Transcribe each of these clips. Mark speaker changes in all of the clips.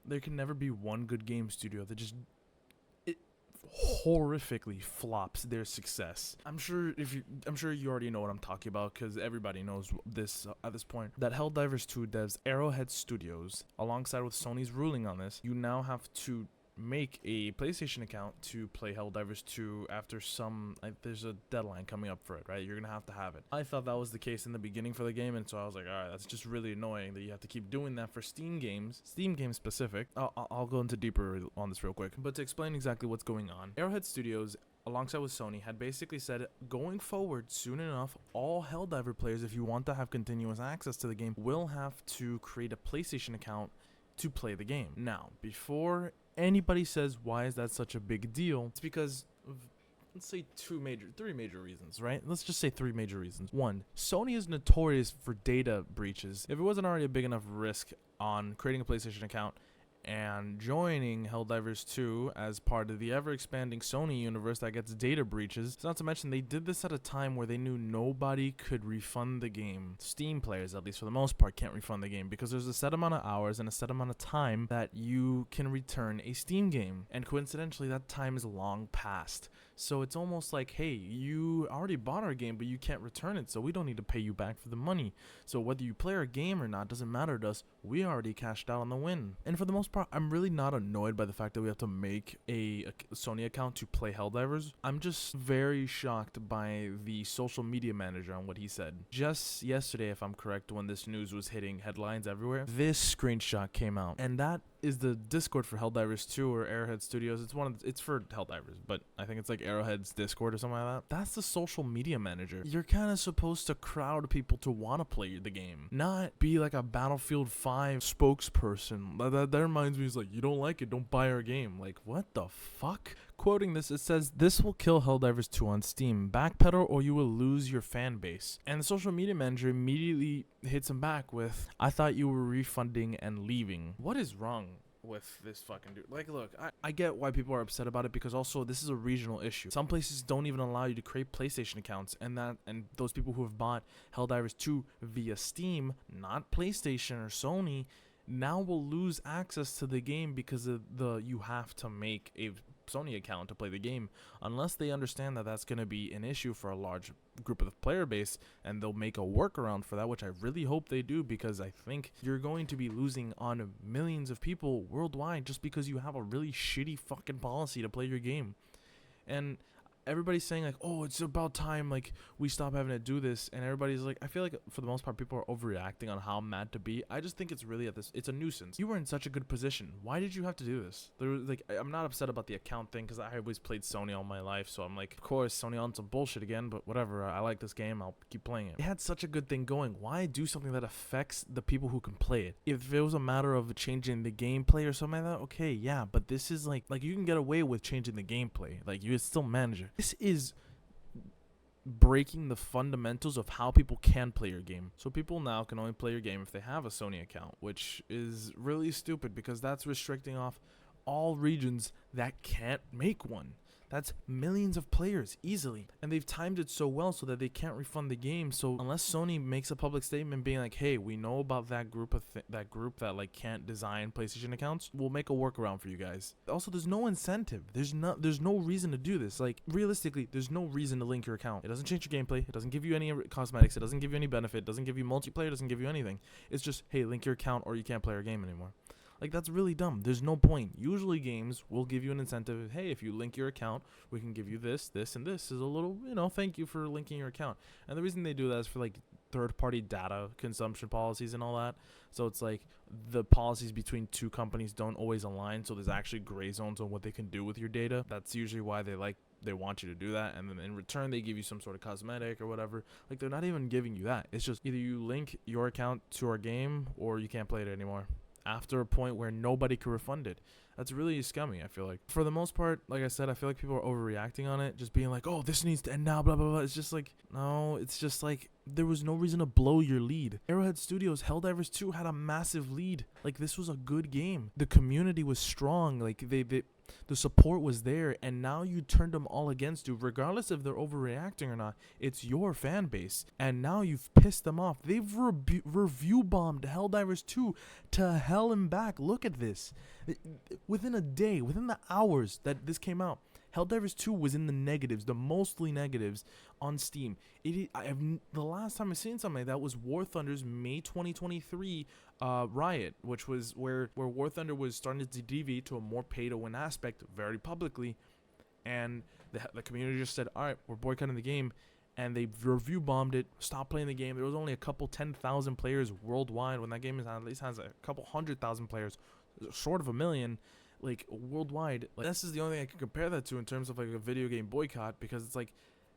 Speaker 1: there can never be one good game studio that just horrifically flops their success. I'm sure you already know what I'm talking about, because everybody knows this at this point, that Helldivers 2 devs Arrowhead Studios, alongside with Sony's ruling on this, you now have to make a PlayStation account to play Helldivers 2 after there's a deadline coming up for it, right? You're gonna have it. I thought that was the case in the beginning for the game, and so I was like, alright, that's just really annoying that you have to keep doing that for Steam games specific. I'll go into deeper on this real quick, but to explain exactly what's going on, Arrowhead Studios, alongside with Sony, had basically said, going forward, soon enough, all Helldiver players, if you want to have continuous access to the game, will have to create a PlayStation account to play the game. Now, before anybody says why is that such a big deal, it's because of, let's say three major reasons, right? Let's just say three major reasons. One, Sony is notorious for data breaches. If it wasn't already a big enough risk on creating a PlayStation account and joining Helldivers 2 as part of the ever-expanding Sony universe that gets data breaches. It's not to mention they did this at a time where they knew nobody could refund the game. Steam players, at least for the most part, can't refund the game because there's a set amount of hours and a set amount of time that you can return a Steam game. And coincidentally, that time is long past. So it's almost like, hey, you already bought our game, but you can't return it, so we don't need to pay you back for the money. So whether you play our game or not doesn't matter to us. We already cashed out on the win. And for the most part, I'm really not annoyed by the fact that we have to make a Sony account to play Helldivers. I'm just very shocked by the social media manager on what he said. Just yesterday, if I'm correct, when this news was hitting headlines everywhere, this screenshot came out, and that is the Discord for Helldivers 2 or Arrowhead Studios. It's for Helldivers, but I think it's like Arrowhead's Discord or something like that. That's the social media manager. You're kind of supposed to crowd people to want to play the game, not be like a Battlefield 5 spokesperson. That reminds me, is like, you don't like it, don't buy our game. Like, what the fuck? Quoting this, it says, "This will kill Helldivers 2 on Steam. Backpedal or you will lose your fan base." And the social media manager immediately hits him back with, "I thought you were refunding and leaving." What is wrong with this fucking dude? Like, look, I get why people are upset about it, because also this is a regional issue. Some places don't even allow you to create PlayStation accounts, and those people who have bought Helldivers 2 via Steam, not PlayStation or Sony, now will lose access to the game because of you have to make a Sony account to play the game, unless they understand that that's going to be an issue for a large group of the player base, and they'll make a workaround for that, which I really hope they do, because I think you're going to be losing on millions of people worldwide just because you have a really shitty fucking policy to play your game. And everybody's saying like, oh, it's about time like we stop having to do this, and everybody's like, I feel like for the most part people are overreacting on how mad to be. I just think it's really it's a nuisance. You were in such a good position. Why did you have to do this? I'm not upset about the account thing, because I always played Sony all my life, so I'm like, of course Sony on some bullshit again, but whatever, I like this game, I'll keep playing it. It had such a good thing going. Why do something that affects the people who can play it? If it was a matter of changing the gameplay or something like that, okay, yeah, but this is like you can get away with changing the gameplay, like you still manage it. This is breaking the fundamentals of how people can play your game. So people now can only play your game if they have a Sony account, which is really stupid, because that's restricting off all regions that can't make one. That's millions of players easily, and they've timed it so well so that they can't refund the game. So unless Sony makes a public statement being like, hey, we know about that group that like can't design PlayStation accounts, we'll make a workaround for you guys. Also, there's no incentive. There's no reason to do this. Like, realistically, there's no reason to link your account. It doesn't change your gameplay. It doesn't give you any cosmetics. It doesn't give you any benefit. It doesn't give you multiplayer. It doesn't give you anything. It's just, hey, link your account or you can't play our game anymore. Like, that's really dumb. There's no point. Usually games will give you an incentive. Hey, if you link your account, we can give you this, this, and this is a little, thank you for linking your account. And the reason they do that is for like third-party data consumption policies and all that. So it's like the policies between two companies don't always align. So there's actually gray zones on what they can do with your data. That's usually why they want you to do that, and then in return they give you some sort of cosmetic or whatever. Like, they're not even giving you that. It's just either you link your account to our game or you can't play it anymore after a point where nobody could refund it. That's really scummy, I feel like. For the most part, like I said, I feel like people are overreacting on it, just being like, oh, this needs to end now, blah, blah, blah. It's just like, no, it's just like, there was no reason to blow your lead. Arrowhead Studios, Helldivers 2 had a massive lead. Like, this was a good game. The community was strong. Like, The support was there, and now you turned them all against you, regardless if they're overreacting or not. It's your fan base, and now you've pissed them off. They've review bombed Helldivers 2 to hell and back. Look at this. Within a day, within the hours that this came out, Helldivers 2 was in the negatives, the mostly negatives on Steam. The last time I've seen something like that was War Thunder's May 2023 riot, which was where War Thunder was starting to deviate to a more pay-to-win aspect very publicly, and the community just said, all right, we're boycotting the game, and they review bombed it, stopped playing the game. There was only a couple 10,000 players worldwide when that game at least has a couple 100,000 players, short of a million. Like worldwide, like this is the only thing I can compare that to in terms of like a video game boycott, because it's like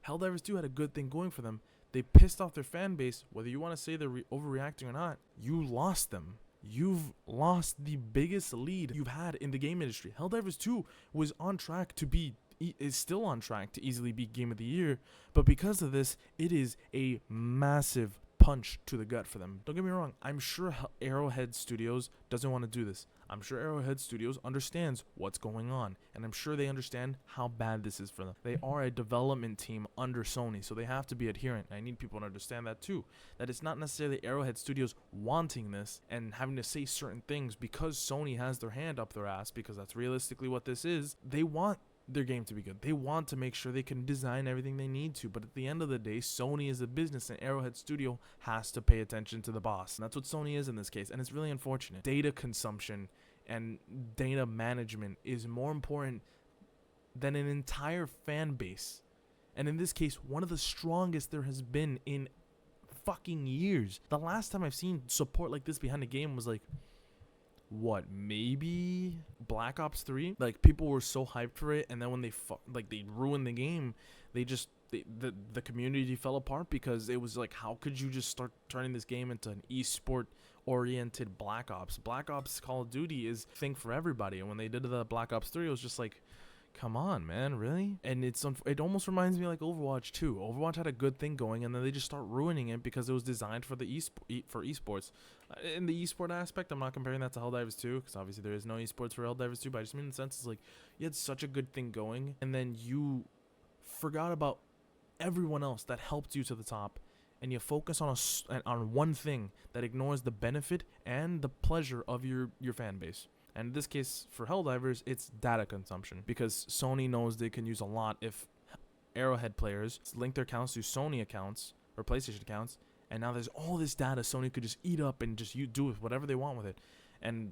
Speaker 1: Helldivers 2 had a good thing going for them. They pissed off their fan base. Whether you want to say they're overreacting or not, you lost them. You've lost the biggest lead you've had in the game industry. Helldivers 2 was on track to be, is still on track to easily be Game of the Year, but because of this, it is a massive punch to the gut for them. Don't get me wrong, I'm sure Arrowhead Studios doesn't want to do this. I'm sure Arrowhead Studios understands what's going on, and I'm sure they understand how bad this is for them. They are a development team under Sony, so they have to be adherent. I need people to understand that too, that it's not necessarily Arrowhead Studios wanting this and having to say certain things because Sony has their hand up their ass, because that's realistically what this is. They want their game to be good. They want to make sure they can design everything they need to, but at the end of the day, Sony is a business, and Arrowhead Studio has to pay attention to the boss, and that's what Sony is in this case, and it's really unfortunate. Data consumption and data management is more important than an entire fan base, and in this case, one of the strongest there has been in fucking years. The last time I've seen support like this behind a game was like, what, maybe Black Ops 3? Like, people were so hyped for it, and then when they they ruined the game, the community fell apart, because it was like, how could you just start turning this game into an esport oriented Black Ops? Black Ops Call of Duty is a thing for everybody, and when they did the Black Ops 3, it was just like, come on, man, really? And it almost reminds me like Overwatch 2. Overwatch had a good thing going, and then they just start ruining it because it was designed for the esports. In the esport aspect, I'm not comparing that to Helldivers 2, because obviously there is no esports for Helldivers 2, but I just mean in the sense it's like, you had such a good thing going, and then you forgot about everyone else that helped you to the top, and you focus on one thing that ignores the benefit and the pleasure of your fan base. And in this case, for Helldivers, it's data consumption, because Sony knows they can use a lot if Arrowhead players link their accounts to Sony accounts or PlayStation accounts, and now there's all this data Sony could just eat up and just do with whatever they want with it. And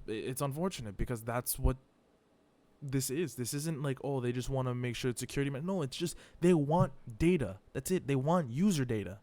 Speaker 1: it's unfortunate, because that's what this is. This isn't like, oh, they just want to make sure it's security. No, it's just they want data. That's it. They want user data.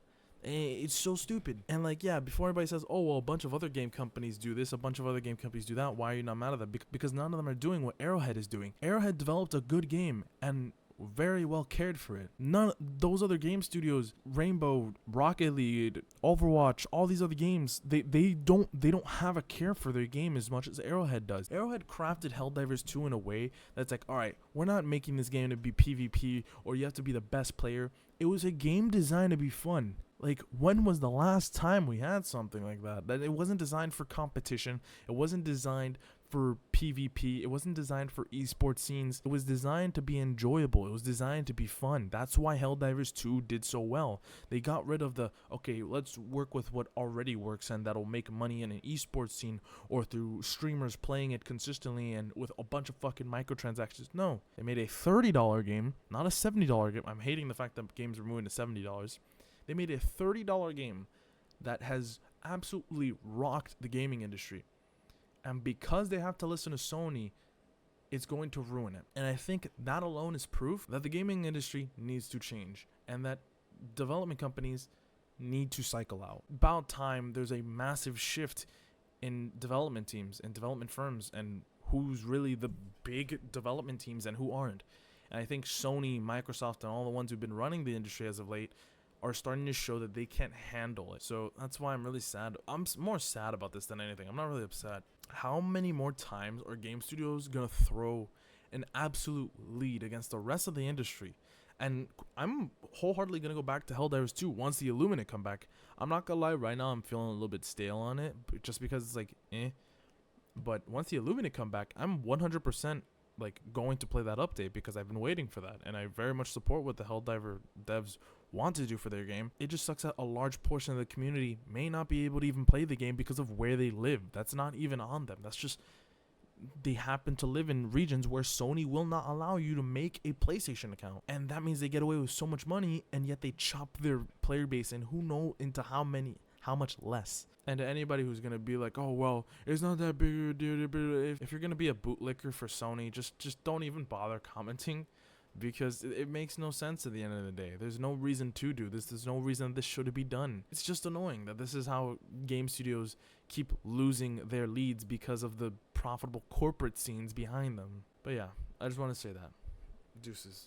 Speaker 1: It's so stupid. And like, yeah, before everybody says, oh, well, a bunch of other game companies do this, a bunch of other game companies do that, why are you not mad at that? Because none of them are doing what Arrowhead is doing. Arrowhead developed a good game and very well cared for it. None those other game studios, Rainbow, Rocket League, Overwatch, all these other games, they don't have a care for their game as much as Arrowhead does. Arrowhead crafted Helldivers 2 in a way that's like, all right, we're not making this game to be PvP or you have to be the best player. It was a game designed to be fun. Like, when was the last time we had something like that? That it wasn't designed for competition. It wasn't designed for PvP. It wasn't designed for esports scenes. It was designed to be enjoyable. It was designed to be fun. That's why Helldivers 2 did so well. They got rid of the, okay, let's work with what already works and that'll make money in an esports scene or through streamers playing it consistently and with a bunch of fucking microtransactions. No, they made a $30 game, not a $70 game. I'm hating the fact that games are moving to $70. They made a $30 game that has absolutely rocked the gaming industry. And because they have to listen to Sony, it's going to ruin it. And I think that alone is proof that the gaming industry needs to change and that development companies need to cycle out. About time there's a massive shift in development teams and development firms and who's really the big development teams and who aren't. And I think Sony, Microsoft, and all the ones who've been running the industry as of late are starting to show that they can't handle it. So that's why I'm really sad. I'm more sad about this than anything. I'm not really upset. How many more times are game studios gonna throw an absolute lead against the rest of the industry? And I'm wholeheartedly gonna go back to Helldivers 2 once the Illuminate come back. I'm not gonna lie, right now I'm feeling a little bit stale on it, just because it's like, eh. But once the Illuminate come back, I'm 100% like going to play that update because I've been waiting for that, and I very much support what the Helldiver devs want to do for their game. It just sucks that a large portion of the community may not be able to even play the game because of where they live. That's not even on them. That's just they happen to live in regions where Sony will not allow you to make a PlayStation account, and that means they get away with so much money, and yet they chop their player base and who know into how much less. And to anybody who's gonna be like, oh well, it's not that big of a deal, if you're gonna be a bootlicker for Sony, just don't even bother commenting, because it makes no sense at the end of the day. There's no reason to do this. There's no reason this should be done. It's just annoying that this is how game studios keep losing their leads because of the profitable corporate scenes behind them. But yeah, I just want to say that. Deuces.